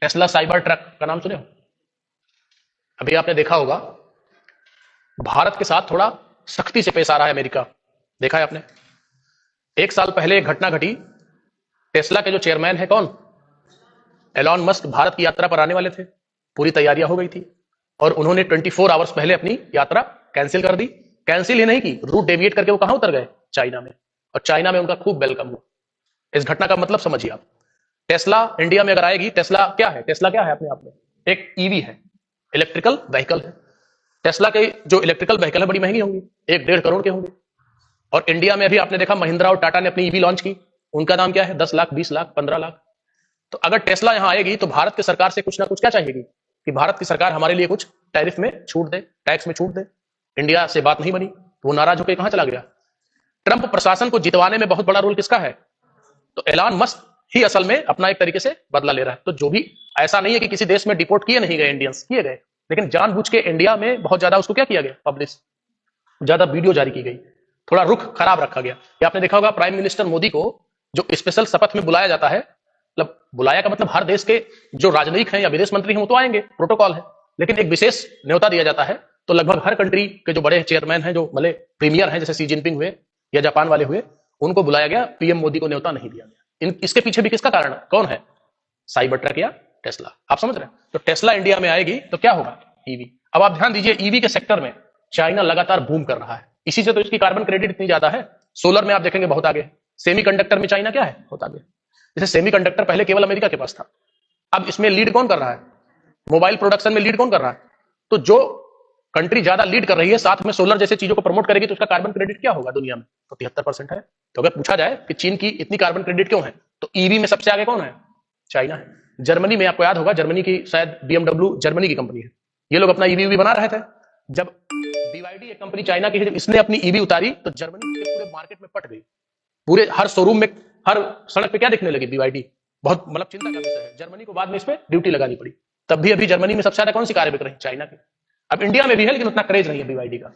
Tesla cyber truck का नाम सुने हो? अभी आपने देखा होगा भारत के साथ थोड़ा सख्ती से पेश आ रहा है अमेरिका। देखा है आपने? एक साल पहले एक घटना घटी। टेस्ला के जो चेयरमैन है कौन, एलॉन मस्क, भारत की यात्रा पर आने वाले थे। पूरी तैयारियां हो गई थी और उन्होंने 24 आवर्स पहले अपनी यात्रा कैंसिल कर दी। कैंसिल ही नहीं की, रूट डेविएट करके वो कहां उतर गए? चाइना में। और चाइना में उनका खूब वेलकम हुआ। इस घटना का मतलब समझिए आप। टेस्ला इंडिया में अगर आएगी, टेस्ला क्या है? टेस्ला क्या है अपने आप में? एक ईवी है, इलेक्ट्रिकल व्हीकल है। टेस्ला के जो इलेक्ट्रिकल व्हीकल है बड़ी महंगी होंगी, 1-1.5 करोड़ के होंगे। और इंडिया में अभी आपने देखा महिंद्रा और टाटा ने अपनी ईवी लॉन्च की। उनका दाम क्या है? 10 लाख, 20 लाख, 15 लाख। तो अगर टेस्ला यहां आएगी तो भारत की सरकार से कुछ ना कुछ क्या चाहिएगी कि भारत की सरकार हमारे लिए कुछ टैरिफ में छूट दे, टैक्स में छूट दे। इंडिया से बात नहीं बनी तो वो नाराज होकर कहां चला गया? ट्रंप प्रशासन को जितवाने में बहुत बड़ा रोल किसका है? तो एलॉन मस्क ही असल में अपना एक तरीके से बदला ले रहा है। तो जो भी, ऐसा नहीं है कि किसी देश में डिपोर्ट किए नहीं गए इंडियंस, किए गए, लेकिन जानबूझ के इंडिया में बहुत ज्यादा उसको क्या किया गया? पब्लिश, ज्यादा वीडियो जारी की गई, थोड़ा रुख खराब रखा गया। ये आपने देखा होगा प्राइम मिनिस्टर मोदी को जो स्पेशल शपथ में बुलाया जाता है, मतलब बुलाया का मतलब हर देश के जो राजनयिक हैं या विदेश मंत्री हैं वो तो आएंगे, प्रोटोकॉल है, लेकिन एक विशेष न्योता दिया जाता है। तो लगभग हर कंट्री के जो बड़े चेयरमैन हैं, जो भले प्रीमियर हैं, जैसे सी जिनपिंग हुए या जापान वाले हुए, उनको बुलाया गया, पीएम मोदी को न्योता नहीं दिया गया। इसके पीछे भी किसका कारण है? कौन है? साइबर ट्रक या टेस्ला। आप समझ रहे हैं? तो टेस्ला इंडिया में आएगी तो क्या होगा? ईवी। अब आप ध्यान दीजिए, ईवी के सेक्टर में चाइना लगातार बूम कर रहा है। इसी से तो इसकी कार्बन क्रेडिट इतनी ज्यादा है। सोलर में आप देखेंगे बहुत आगे। सेमीकंडक्टर में चाइना क्या है? बहुत आगे। जैसे सेमीकंडक्टर पहले केवल अमेरिका के पास था, अब इसमें लीड कौन कर रहा है? मोबाइल प्रोडक्शन में लीड कौन कर रहा है? तो जो कंट्री ज्यादा लीड कर रही है, साथ में सोलर जैसे चीजों को प्रमोट करेगी, तो उसका कार्बन क्रेडिट क्या होगा दुनिया में? तो 73% है। तो अगर पूछा जाए कि चीन की इतनी कार्बन क्रेडिट क्यों है, तो ईवी में सबसे आगे कौन है? चाइना है। जर्मनी में आपको याद होगा, जर्मनी की शायद BMW जर्मनी की कंपनी है, ये लोग अपना ईवी बना रहे थे। जब BYD एक कंपनी चाइना की है, जब इसने अपनी ईवी उतारी तो जर्मनी के पूरे मार्केट में पट गई। पूरे हर शोरूम में, हर सड़क पे क्या दिखने लगी? BYD। बहुत मतलब चिंता का विषय है। जर्मनी को बाद में इस पे ड्यूटी लगानी पड़ी। तब भी अभी जर्मनी में सबसे ज्यादा कौन सी कारें बिक रही? चाइना की। अब इंडिया में भी है, लेकिन उतना क्रेज नहीं है BYD का।